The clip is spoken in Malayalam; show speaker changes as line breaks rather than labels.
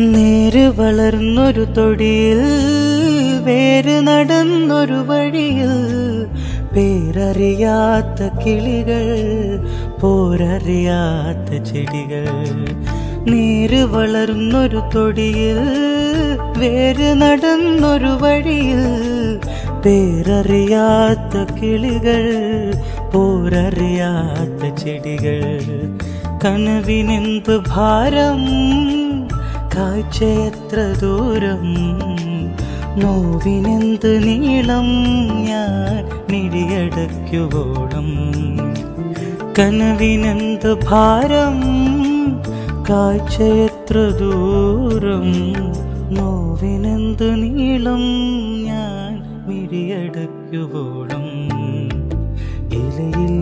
നേര് വളർന്നൊരു തൊടിയിൽ വേര് നടന്നൊരു വഴിയിൽ പേരറിയാത്ത കിളികൾ പോരറിയാത്ത ചെടികൾ. നേര് വളർന്നൊരു തൊടിയിൽ വേര് നടന്നൊരു വഴിയിൽ പേരറിയാത്ത കിളികൾ പോരറിയാത്ത ചെടികൾ. കനവിനെന്ത് ഭാരം കാഴ്ചയെത്ര ദൂരം നോവിനെന്ത് നീളം ഞാൻ മിഴിയടയ്ക്കുവോളം. കനവിനെന്ത് ഭാരം കാഴ്ചയെത്ര ദൂരം നോവിനെന്ത് നീളം ഞാൻ മിഴിയടയ്ക്കുവോളം. ഇലയിൽ